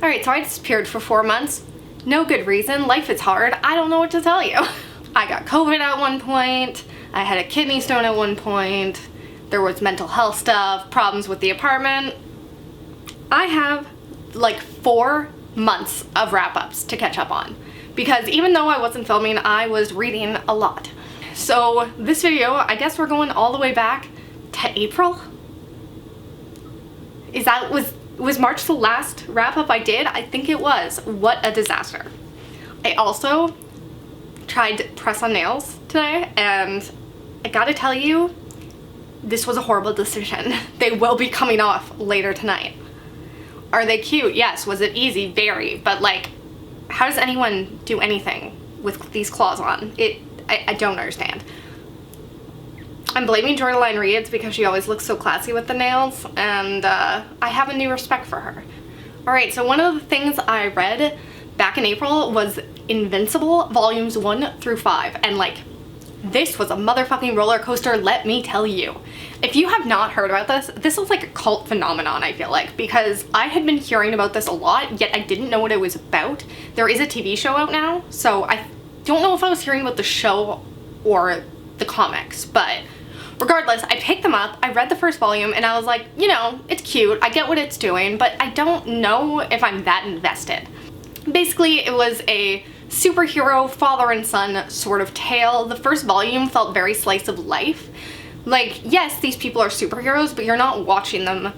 Alright, so I disappeared for 4 months. No good reason. Life is hard. I don't know what to tell you. I got COVID at one point. I had a kidney stone at one point. There was mental health stuff, problems with the apartment. I have like 4 months of wrap-ups to catch up on. Because even though I wasn't filming, I was reading a lot. So this video, I guess we're going all the way back to April? Was March the last wrap-up I did? I think it was. What a disaster. I also tried press-on nails today, and I gotta tell you, this was a horrible decision. They will be coming off later tonight. Are they cute? Yes. Was it easy? Very. But like, how does anyone do anything with these claws on? I don't understand. I'm blaming Jordaline Reeds because she always looks so classy with the nails, and I have a new respect for her. Alright, so one of the things I read back in April was Invincible volumes 1 through 5, and like, this was a motherfucking roller coaster, let me tell you. If you have not heard about this, this was like a cult phenomenon, I feel like, because I had been hearing about this a lot, yet I didn't know what it was about. There is a TV show out now, so I don't know if I was hearing about the show or the comics, but regardless, I picked them up, I read the first volume, and I was like, you know, it's cute, I get what it's doing, but I don't know if I'm that invested. Basically, it was a superhero father and son sort of tale. The first volume felt very slice of life. Like, yes, these people are superheroes, but you're not watching them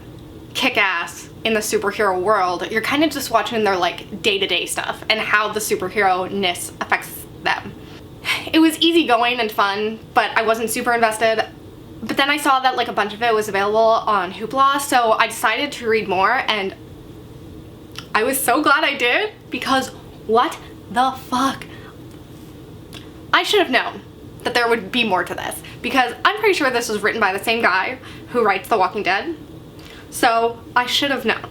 kick ass in the superhero world. You're kind of just watching their like day-to-day stuff and how the superhero-ness affects them. It was easygoing and fun, but I wasn't super invested. But then I saw that like a bunch of it was available on Hoopla, so I decided to read more, and I was so glad I did, because what the fuck? I should have known that there would be more to this, because I'm pretty sure this was written by the same guy who writes The Walking Dead, so I should have known.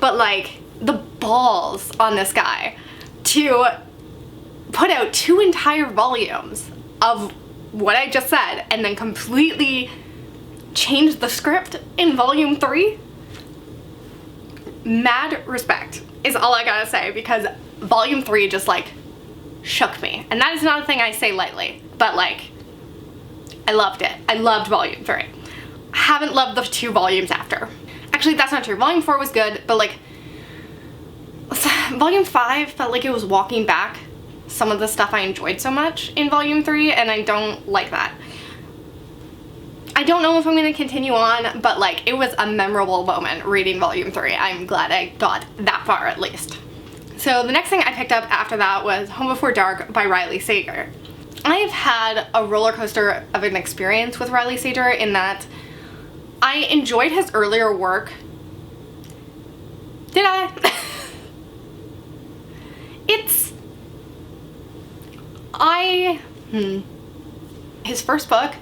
But like, the balls on this guy to put out 2 entire volumes of what I just said and then completely change the script in volume 3. Mad respect is all I gotta say, because volume 3 just like shook me, and that is not a thing I say lightly, but like, I loved it. I loved volume 3. I haven't loved the 2 volumes after. Actually, that's not true. Volume 4 was good, but like, volume 5 felt like it was walking back some of the stuff I enjoyed so much in volume 3, and I don't like that. I don't know if I'm going to continue on, but like, it was a memorable moment reading volume 3. I'm glad I got that far at least. So the next thing I picked up after that was Home Before Dark by Riley Sager. I've had a roller coaster of an experience with Riley Sager in that I enjoyed his earlier work. Did I? His first book,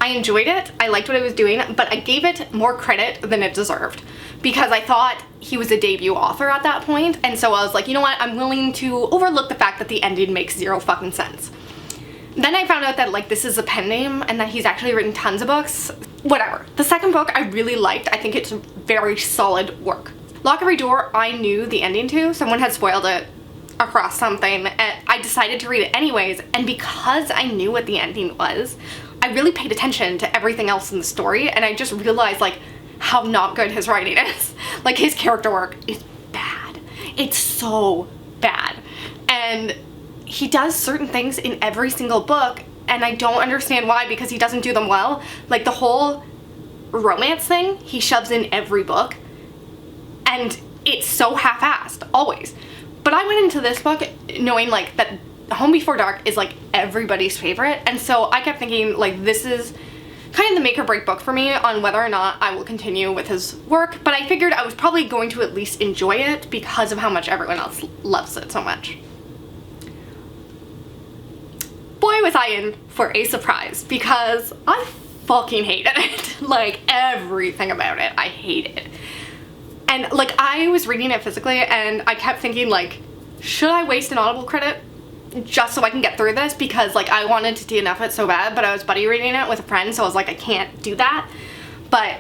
I enjoyed it, I liked what it was doing, but I gave it more credit than it deserved, because I thought he was a debut author at that point, and so I was like, you know what, I'm willing to overlook the fact that the ending makes 0 fucking sense. Then I found out that like this is a pen name and that he's actually written tons of books. Whatever. The second book I really liked. I think it's very solid work. Lock Every Door I knew the ending to. Someone had spoiled it across something, and I decided to read it anyways, and because I knew what the ending was, I really paid attention to everything else in the story, and I just realized like how not good his writing is. Like, his character work is bad. It's so bad. And he does certain things in every single book, and I don't understand why, because he doesn't do them well. Like, the whole romance thing he shoves in every book, and it's so half-assed, always. But I went into this book knowing like that Home Before Dark is like everybody's favorite, and so I kept thinking like this is kind of the make or break book for me on whether or not I will continue with his work, but I figured I was probably going to at least enjoy it because of how much everyone else loves it so much. Boy, was I in for a surprise, because I fucking hated it. Like, everything about it I hated. And like, I was reading it physically and I kept thinking like, should I waste an Audible credit just so I can get through this? Because like, I wanted to DNF it so bad, but I was buddy reading it with a friend, so I was like, I can't do that. But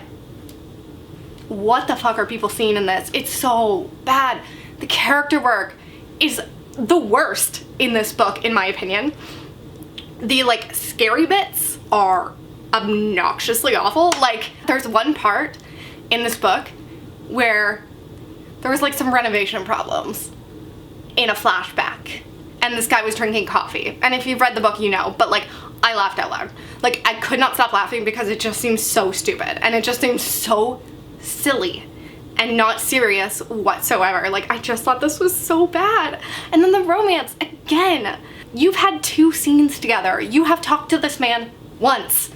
what the fuck are people seeing in this? It's so bad. The character work is the worst in this book, in my opinion. The, like, scary bits are obnoxiously awful. Like, there's one part in this book where there was, like, some renovation problems in a flashback, and this guy was drinking coffee. And if you've read the book, you know, but, like, I laughed out loud. Like, I could not stop laughing because it just seems so stupid, and it just seems so silly and not serious whatsoever. Like, I just thought this was so bad. And then the romance, again. You've had 2 scenes together. You have talked to this man once.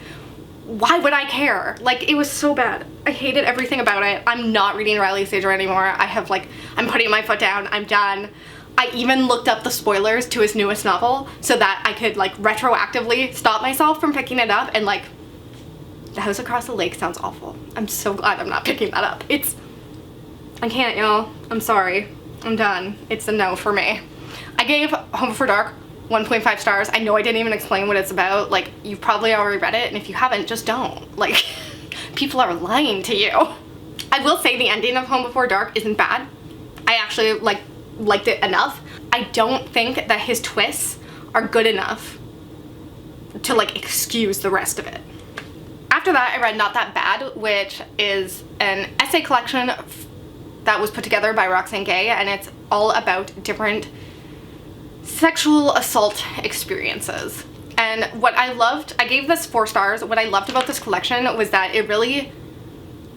Why would I care? Like, it was so bad. I hated everything about it. I'm not reading Riley Sager anymore. I have, like, I'm putting my foot down. I'm done. I even looked up the spoilers to his newest novel so that I could, like, retroactively stop myself from picking it up, and, like, The House Across the Lake sounds awful. I'm so glad I'm not picking that up. I can't, y'all. I'm sorry. I'm done. It's a no for me. I gave Home Before Dark 1.5 stars. I know I didn't even explain what it's about. Like, you've probably already read it, and if you haven't, just don't. Like, people are lying to you. I will say the ending of Home Before Dark isn't bad. I actually, like, liked it enough. I don't think that his twists are good enough to, like, excuse the rest of it. After that, I read Not That Bad, which is an essay collection that was put together by Roxane Gay, and it's all about different sexual assault experiences. And what I loved, I gave this 4 stars. What I loved about this collection was that it really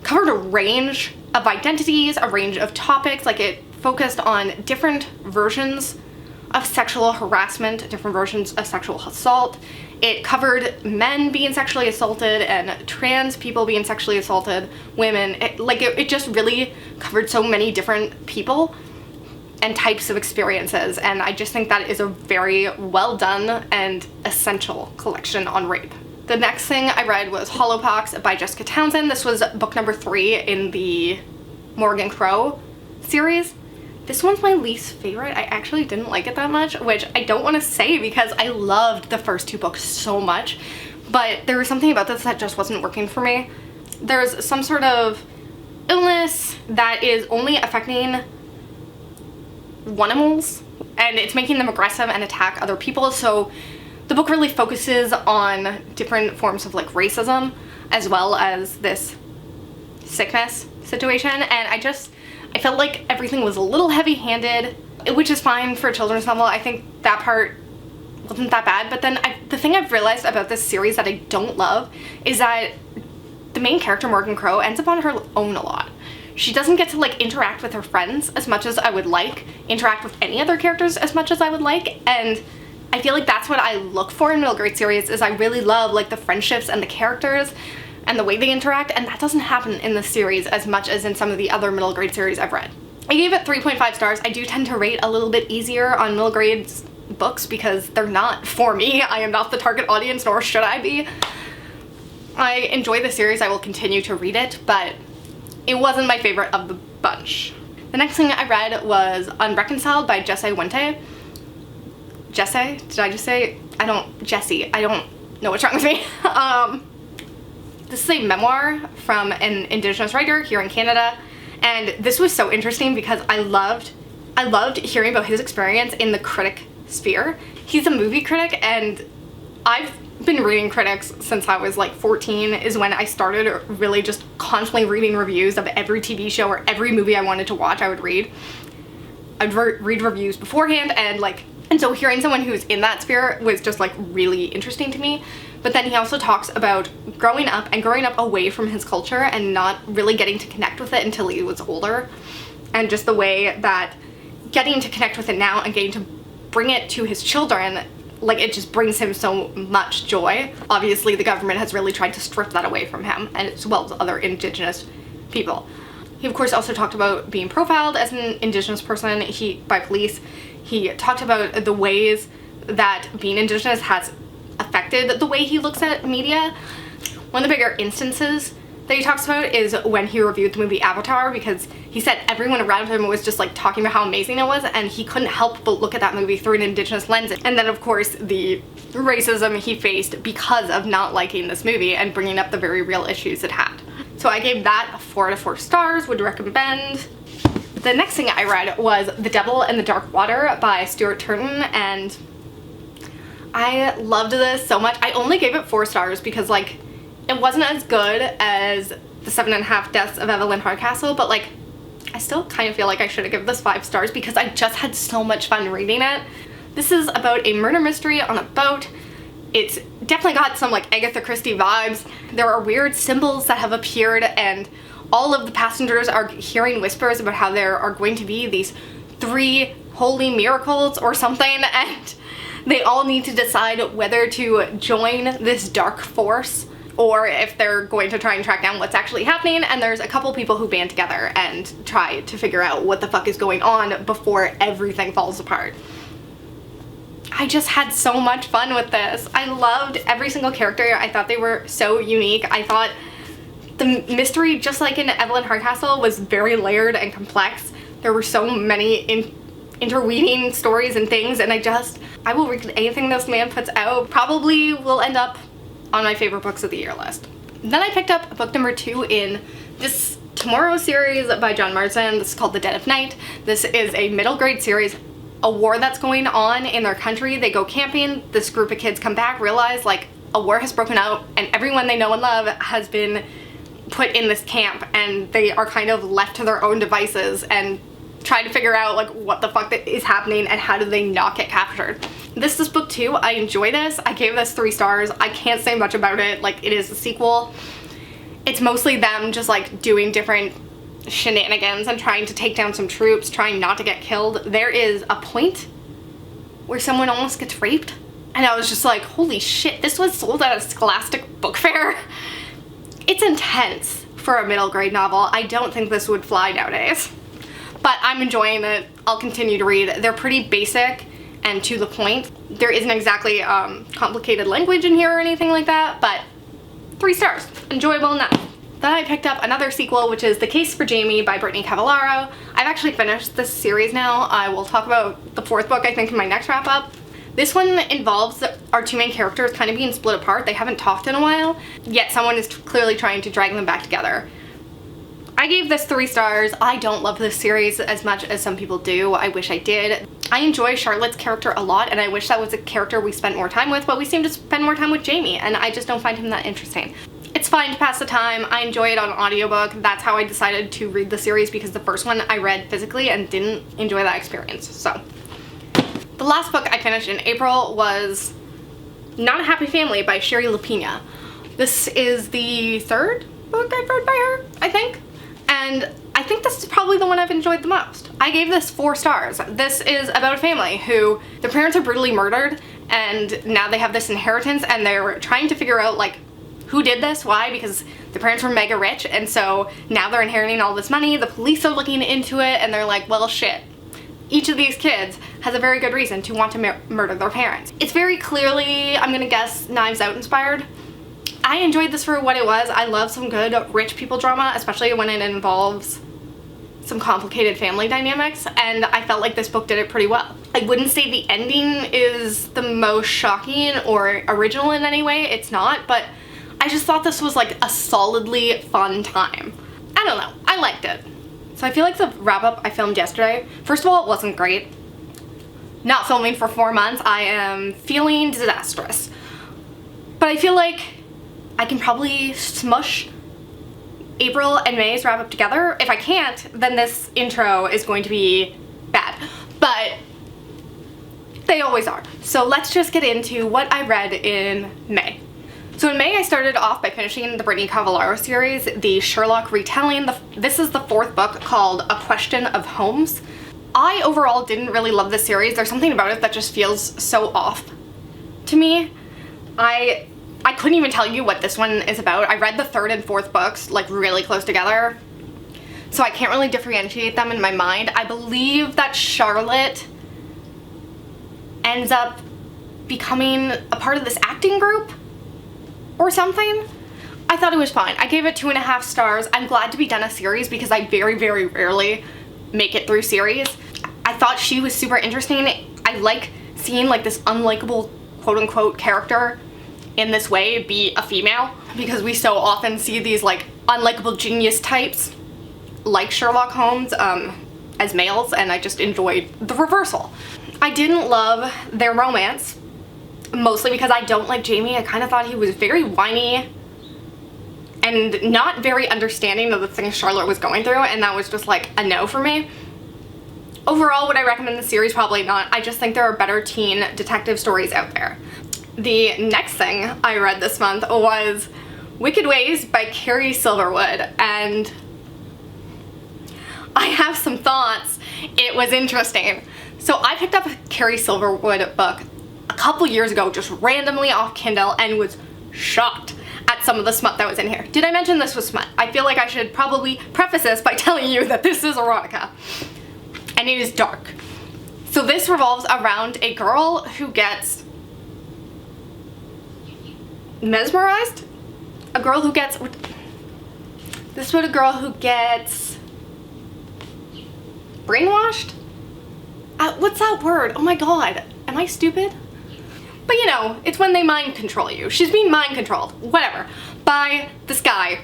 covered a range of identities, a range of topics. Like, it focused on different versions of sexual harassment, different versions of sexual assault. It covered men being sexually assaulted and trans people being sexually assaulted, women. It just really covered so many different people and types of experiences, and I just think that is a very well done and essential collection on rape. The next thing I read was Hollowpox by Jessica Townsend. This was book number 3 in the Morgan Crow series. This one's my least favorite. I actually didn't like it that much, which I don't want to say because I loved the first 2 books so much, but there was something about this that just wasn't working for me. There's some sort of illness that is only affecting animals, and it's making them aggressive and attack other people. So the book really focuses on different forms of, like, racism as well as this sickness situation, and I felt like everything was a little heavy-handed, which is fine for a children's novel. I think that part wasn't that bad, but then the thing I've realized about this series that I don't love is that the main character, Morgan Crow, ends up on her own a lot. She doesn't get to, like, interact with her friends as much as I would like, interact with any other characters as much as I would like, and I feel like that's what I look for in middle grade series, is I really love, like, the friendships and the characters and the way they interact, and that doesn't happen in this series as much as in some of the other middle grade series I've read. I gave it 3.5 stars. I do tend to rate a little bit easier on middle grade books because they're not for me. I am not the target audience, nor should I be. I enjoy the series. I will continue to read it, but it wasn't my favorite of the bunch. The next thing I read was Unreconciled by Wente. Jesse? Did I just say? Jesse. I don't know what's wrong with me. This is a memoir from an Indigenous writer here in Canada, and this was so interesting because I loved hearing about his experience in the critic sphere. He's a movie critic, and I've been reading critics since I was like 14 is when I started really just constantly reading reviews of every TV show or every movie I wanted to watch. I would read. I'd read reviews beforehand, and so hearing someone who's in that sphere was just, like, really interesting to me. But then he also talks about growing up away from his culture and not really getting to connect with it until he was older, and just the way that getting to connect with it now and getting to bring it to his children, like, it just brings him so much joy. Obviously, the government has really tried to strip that away from him, and as well as other Indigenous people. He, of course, also talked about being profiled as an Indigenous person by police. He talked about the ways that being Indigenous has affected the way he looks at media. One of the bigger instances that he talks about is when he reviewed the movie Avatar, because he said everyone around him was just, like, talking about how amazing it was, and he couldn't help but look at that movie through an Indigenous lens. And then, of course, the racism he faced because of not liking this movie and bringing up the very real issues it had. So I gave that 4 out of 4 stars, would recommend. The next thing I read was The Devil in the Dark Water by Stuart Turton, and I loved this so much. I only gave it 4 stars because, like, it wasn't as good as The 7.5 Deaths of Evelyn Hardcastle, but, like, I still kind of feel like I should have given this 5 stars because I just had so much fun reading it. This is about a murder mystery on a boat. It's definitely got some, like, Agatha Christie vibes. There are weird symbols that have appeared, and all of the passengers are hearing whispers about how there are going to be these 3 holy miracles or something, and they all need to decide whether to join this dark force or if they're going to try and track down what's actually happening. And there's a couple people who band together and try to figure out what the fuck is going on before everything falls apart. I just had so much fun with this. I loved every single character. I thought they were so unique. I thought the mystery, just like in Evelyn Hardcastle, was very layered and complex. There were so many interweaving stories and things, and I will read anything this man puts out. Probably will end up on my favorite books of the year list. Then I picked up book number 2 in this Tomorrow series by John Marsden. This is called The Dead of Night. This is a middle grade series. A war that's going on in their country. They go camping. This group of kids come back, realize, like, a war has broken out and everyone they know and love has been put in this camp, and they are kind of left to their own devices and try to figure out, like, what the fuck is happening and how do they not get captured. This is book 2. I enjoy this. I gave this 3 stars. I can't say much about it. Like, it is a sequel. It's mostly them just, like, doing different shenanigans and trying to take down some troops, trying not to get killed. There is a point where someone almost gets raped, and I was just like, holy shit, this was sold at a Scholastic book fair. It's intense for a middle grade novel. I don't think this would fly nowadays, but I'm enjoying it. I'll continue to read. They're pretty basic and to the point. There isn't exactly complicated language in here or anything like that, but 3 stars. Enjoyable enough. Then I picked up another sequel, which is The Case for Jamie by Brittany Cavallaro. I've actually finished this series now. I will talk about the 4th book, I think, in my next wrap up. This one involves our 2 main characters kind of being split apart. They haven't talked in a while, yet someone is clearly trying to drag them back together. I gave this 3 stars. I don't love this series as much as some people do. I wish I did. I enjoy Charlotte's character a lot, and I wish that was a character we spent more time with, but we seem to spend more time with Jamie, and I just don't find him that interesting. It's fine to pass the time. I enjoy it on audiobook. That's how I decided to read the series, because the first one I read physically and didn't enjoy that experience. So the last book I finished in April was Not a Happy Family by Shari Lapena. This is the 3rd book I've read by her, I think. And I think this is probably the one I've enjoyed the most. I gave this 4 stars. This is about a family who their parents are brutally murdered, and now they have this inheritance, and they're trying to figure out, like, who did this? Why? Because the parents were mega rich, and so now they're inheriting all this money. The police are looking into it, and they're like, well, shit. Each of these kids has a very good reason to want to murder their parents. It's very clearly, I'm gonna guess, Knives Out inspired. I enjoyed this for what it was. I love some good rich people drama, especially when it involves some complicated family dynamics, and I felt like this book did it pretty well. I wouldn't say the ending is the most shocking or original in any way. It's not, but I just thought this was, like, a solidly fun time. I don't know. I liked it. So I feel like the wrap-up I filmed yesterday, first of all, it wasn't great. Not filming for 4 months, I am feeling disastrous. But I feel like I can probably smush April and May's wrap-up together. If I can't, then this intro is going to be bad. But they always are. So let's just get into what I read in May. So in May, I started off by finishing the Brittany Cavallaro series, the Sherlock retelling. This is the 4th book, called A Question of Holmes. I overall didn't really love this series. There's something about it that just feels so off to me. I couldn't even tell you what this one is about. I read the 3rd and 4th books, like, really close together, so I can't really differentiate them in my mind. I believe that Charlotte ends up becoming a part of this acting group or something. I thought it was fine. I gave it 2.5 stars. I'm glad to be done a series because I very, very rarely make it through series. I thought she was super interesting. I like seeing, like, this unlikable quote-unquote character in this way be a female, because we so often see these, like, unlikable genius types like Sherlock Holmes. as males, and I just enjoyed the reversal. I didn't love their romance, mostly because I don't like Jamie. I kind of thought he was very whiny and not very understanding of the things Charlotte was going through, and that was just like a no for me. Overall, would I recommend the series? Probably not. I just think there are better teen detective stories out there. The next thing I read this month was Wicked Ways by Cari Silverwood, and I have some thoughts. It was interesting. So I picked up a Cari Silverwood book a couple years ago, just randomly off Kindle, and was shocked at some of the smut that was in here. Did I mention this was smut? I feel like I should probably preface this by telling you that this is erotica, and it is dark. So this revolves around a girl who gets mesmerized? A girl who gets... This is what a girl who gets... brainwashed? What's that word? Oh my god. Am I stupid? But you know, it's when they mind control you. She's being mind controlled, whatever, by this guy.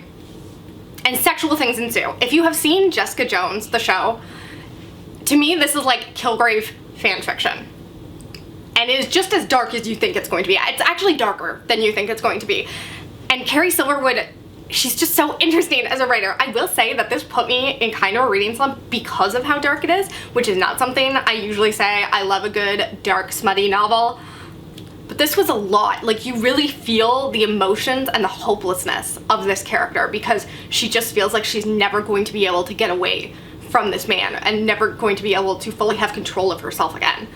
And sexual things ensue. If you have seen Jessica Jones, the show, to me this is like Kilgrave fanfiction. And it is just as dark as you think it's going to be. It's actually darker than you think it's going to be. And Cari Silverwood, she's just so interesting as a writer. I will say that this put me in kind of a reading slump because of how dark it is, which is not something I usually say. I love a good, dark, smutty novel. But this was a lot. Like, you really feel the emotions and the hopelessness of this character because she just feels like she's never going to be able to get away from this man and never going to be able to fully have control of herself again.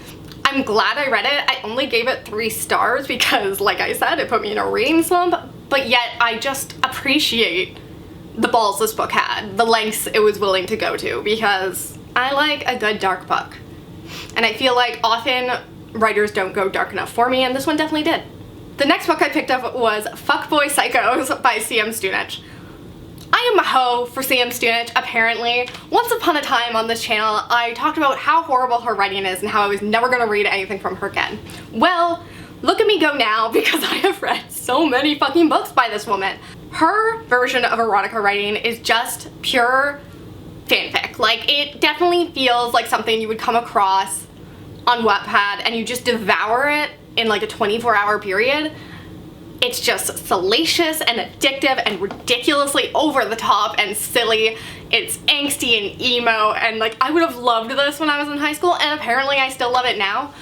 I'm glad I read it. I only gave it 3 stars because, like I said, it put me in a reading slump, but yet I just appreciate the balls this book had, the lengths it was willing to go to, because I like a good dark book. And I feel like often writers don't go dark enough for me, and this one definitely did. The next book I picked up was Fuckboy Psychos by CM Stunich. I am a hoe for CM Stunich, apparently. Once upon a time on this channel, I talked about how horrible her writing is and how I was never going to read anything from her again. Well, look at me go now, because I have read so many fucking books by this woman. Her version of erotica writing is just pure fanfic. Like, it definitely feels like something you would come across on Wattpad and you just devour it in like a 24-hour period. It's just salacious and addictive and ridiculously over the top and silly. It's angsty and emo, and like, I would have loved this when I was in high school, and apparently I still love it now.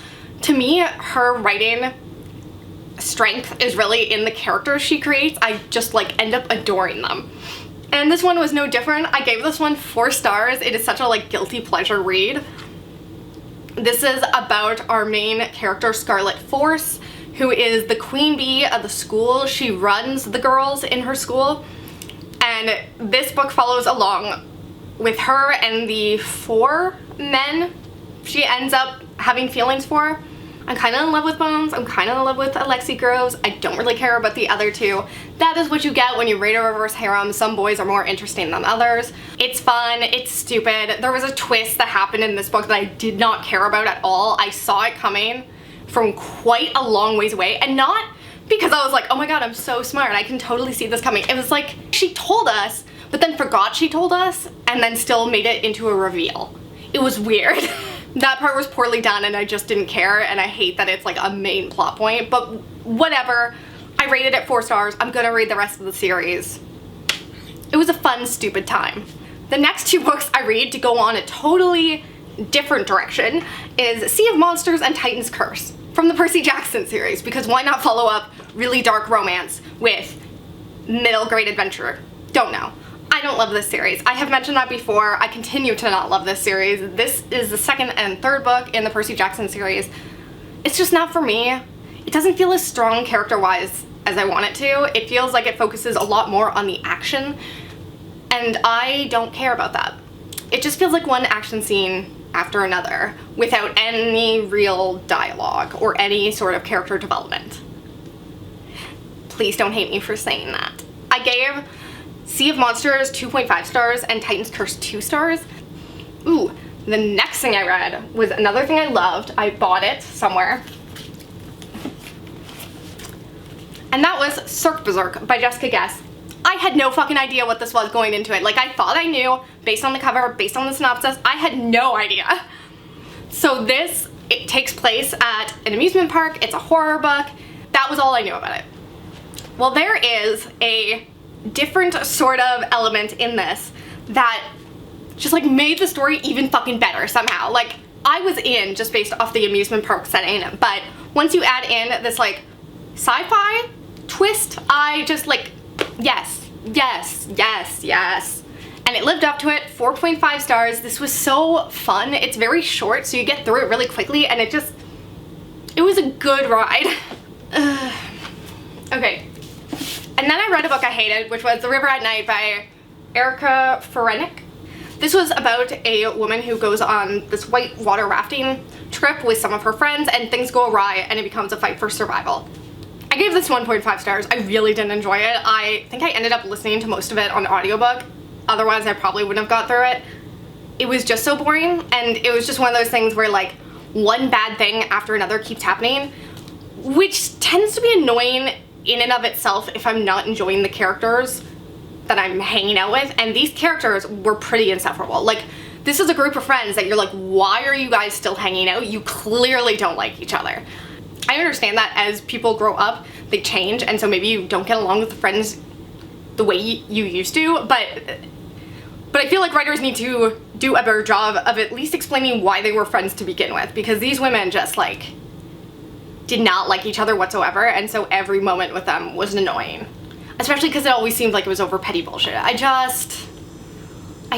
To me, her writing strength is really in the characters she creates. I just like end up adoring them. And this one was no different. I gave this one 4 stars. It is such a like guilty pleasure read. This is about our main character, Scarlet Force, who is the queen bee of the school. She runs the girls in her school, and this book follows along with her and the 4 men she ends up having feelings for. I'm kind of in love with Bones. I'm kind of in love with Aleksandr. I don't really care about the other 2. That is what you get when you read a reverse harem. Some boys are more interesting than others. It's fun. It's stupid. There was a twist that happened in this book that I did not care about at all. I saw it coming from quite a long ways away, and not because I was like, oh my god, I'm so smart, I can totally see this coming. It was like, she told us, but then forgot she told us, and then still made it into a reveal. It was weird. That part was poorly done, and I just didn't care, and I hate that it's like a main plot point, but whatever. I rated it 4 stars. I'm gonna read the rest of the series. It was a fun, stupid time. The next 2 books I read to go on a totally different direction is Sea of Monsters and Titan's Curse from the Percy Jackson series, because why not follow up really dark romance with middle grade adventure? Don't know. I don't love this series. I have mentioned that before. I continue to not love this series. This is the 2nd and 3rd book in the Percy Jackson series. It's just not for me. It doesn't feel as strong character-wise as I want it to. It feels like it focuses a lot more on the action, and I don't care about that. It just feels like one action scene after another without any real dialogue or any sort of character development. Please don't hate me for saying that. I gave Sea of Monsters 2.5 stars and Titan's Curse 2 stars. Ooh, the next thing I read was another thing I loved. I bought it somewhere. And that was Cirque Beserk by Jessica Guess. I had no fucking idea what this was going into it. Like, I thought I knew, based on the cover, based on the synopsis. I had no idea. So this, it takes place at an amusement park. It's a horror book. That was all I knew about it. Well, there is a different sort of element in this that just like made the story even fucking better somehow. Like, I was in just based off the amusement park setting, but once you add in this like sci-fi twist, I just like, yes, yes, yes, yes. And it lived up to it. 4.5 stars. This was so fun. It's very short, so you get through it really quickly, and it was a good ride. Okay. And then I read a book I hated, which was The River at Night by Erika Ferencik. This was about a woman who goes on this white water rafting trip with some of her friends, and things go awry and it becomes a fight for survival. I gave this 1.5 stars. I really didn't enjoy it. I think I ended up listening to most of it on audiobook. Otherwise, I probably wouldn't have got through it. It was just so boring, and it was just one of those things where like one bad thing after another keeps happening, which tends to be annoying in and of itself if I'm not enjoying the characters that I'm hanging out with, and these characters were pretty insufferable. Like, this is a group of friends that you're like, why are you guys still hanging out? You clearly don't like each other. I understand that as people grow up, they change, and so maybe you don't get along with the friends the way you used to, but I feel like writers need to do a better job of at least explaining why they were friends to begin with, because these women just like did not like each other whatsoever, and so every moment with them was annoying. Especially because it always seemed like it was over petty bullshit. I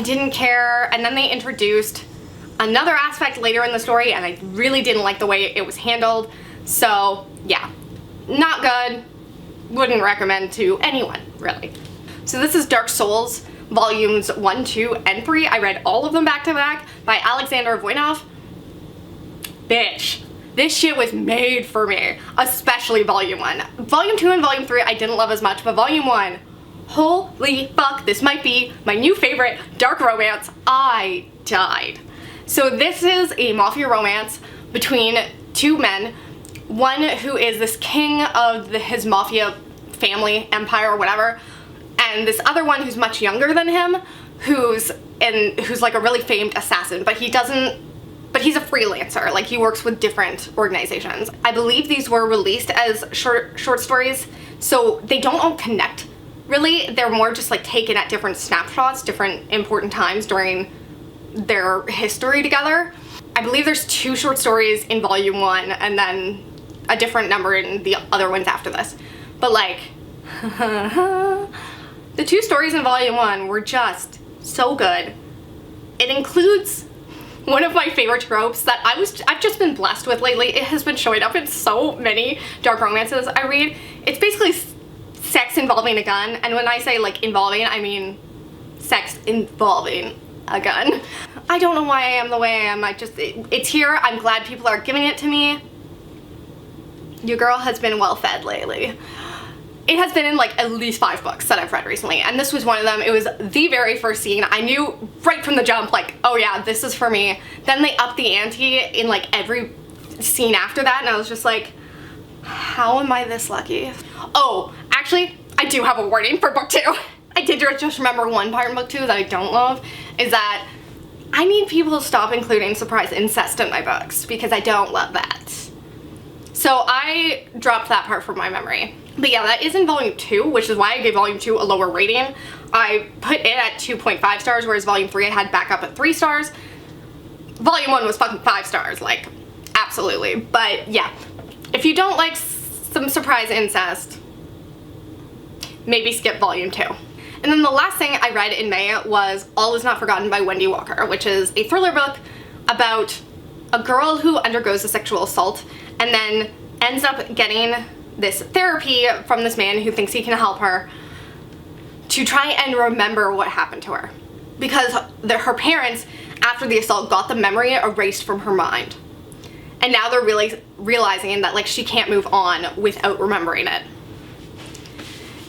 didn't care. And then they introduced another aspect later in the story, and I really didn't like the way it was handled. So yeah, not good. Wouldn't recommend to anyone, really. So this is Dark Souls, volumes 1, 2, and 3. I read all of them back to back by Aleksandr Voinov. Bitch. This shit was made for me, especially volume 1. Volume 2 and volume 3 I didn't love as much, but volume 1, holy fuck, this might be my new favorite dark romance. I died. So this is a mafia romance between two men, one who is this king of his mafia family, empire, or whatever, and this other one who's much younger than him, who's like a really famed assassin, but he's a freelancer. Like, he works with different organizations. I believe these were released as short stories, so they don't all connect, really. They're more just like taken at different snapshots, different important times during their history together. I believe there's 2 short stories in volume 1 and then a different number in the other ones after this. But like, the 2 stories in volume 1 were just so good. It includes one of my favorite tropes that I've just been blessed with lately. It has been showing up in so many dark romances I read. It's basically sex involving a gun, and when I say like involving, I mean sex involving a gun. I don't know why I am the way I am. It's here. I'm glad people are giving it to me. Your girl has been well fed lately. It has been in like at least 5 books that I've read recently, and this was one of them. It was the very first scene. I knew right from the jump, like, oh yeah, this is for me. Then they upped the ante in like every scene after that, and I was just like, how am I this lucky? Oh, actually, I do have a warning for book 2. I did just remember one part in book 2 that I don't love, is that I need people to stop including surprise incest in my books, because I don't love that. So I dropped that part from my memory. But yeah, that is in volume 2, which is why I gave volume 2 a lower rating. I put it at 2.5 stars, whereas volume 3 I had back up at 3 stars. Volume 1 was fucking 5 stars, like, absolutely. But yeah, if you don't like some surprise incest, maybe skip volume 2. And then the last thing I read in May was All Is Not Forgotten by Wendy Walker, which is a thriller book about a girl who undergoes a sexual assault and then ends up getting this therapy from this man who thinks he can help her to try and remember what happened to her. Because her parents, after the assault, got the memory erased from her mind. And now they're really realizing that like she can't move on without remembering it.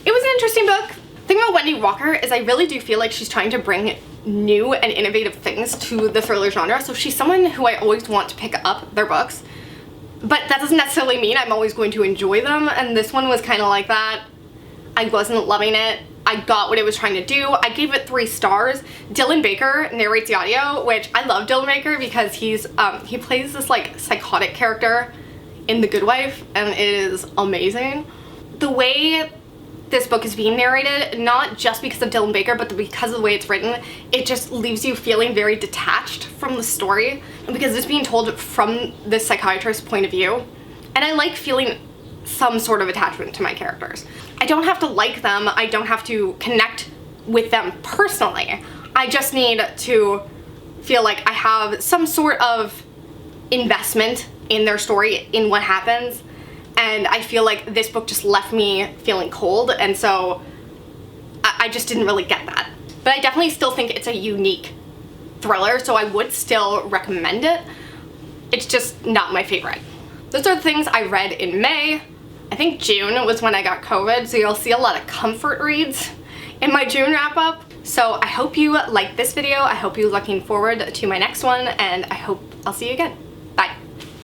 It was an interesting book. The thing about Wendy Walker is I really do feel like she's trying to bring new and innovative things to the thriller genre. So she's someone who I always want to pick up their books. But that doesn't necessarily mean I'm always going to enjoy them, and this one was kind of like that. I wasn't loving it. I got what it was trying to do. I gave it 3 stars. Dylan Baker narrates the audio, which I love Dylan Baker because he plays this like psychotic character in The Good Wife, and it is amazing. The way this book is being narrated, not just because of Dylan Baker, but because of the way it's written, it just leaves you feeling very detached from the story because it's being told from this psychiatrist's point of view. And I like feeling some sort of attachment to my characters. I don't have to like them, I don't have to connect with them personally. I just need to feel like I have some sort of investment in their story, in what happens, and I feel like this book just left me feeling cold, and so I just didn't really get that. But I definitely still think it's a unique thriller, so I would still recommend it. It's just not my favorite. Those are the things I read in May. I think June was when I got COVID, so you'll see a lot of comfort reads in my June wrap up. So I hope you liked this video. I hope you're looking forward to my next one, and I hope I'll see you again.